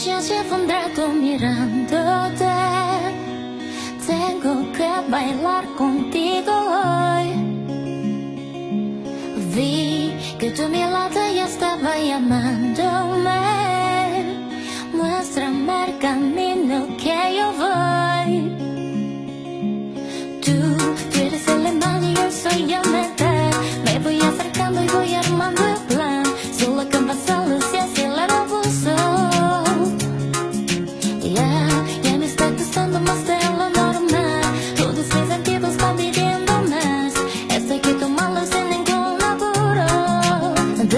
noches llevo un rato mirándote. Tengo que bailar contigo hoy. Vi que tu mirada ya estaba llamándome. Muéstrame el camino que yo voy. Tú eres el imán y yo soy el metal. Me voy acercando y voy armando el plan. Solo con pasar luz y acelerar el pulso. Ya me está gustando más de lo normal. Todos mis sentidos van pidiendo más. Esto hay que tomarlo sin ningún apuro.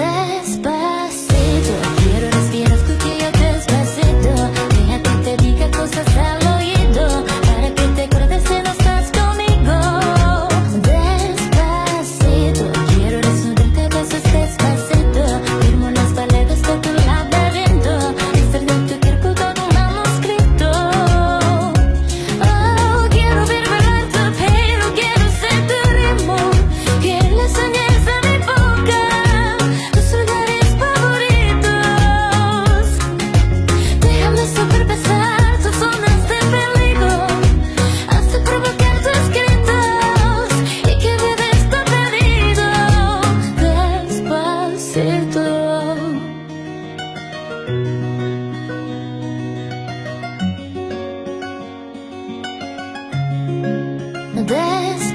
Despacito, quiero respirar tu cuello despacito. Deja que te diga cosas al oído, para que te acuerdes si no estás conmigo. Despacito, quiero desnudarte a besos despacito. Firmo las paredes de tu laberinto. Estar de tu cuerpo todo un manuscrito. Oh, quiero ver bailar tu pelo, quiero ser tu ritmo. Quiero las uñas de mi boca, tus lugares favoritos. Déjame sobrepasar tus zonas de peligro, hasta provocar tus gritos y que vives tu perdido. Despacito. Despacito.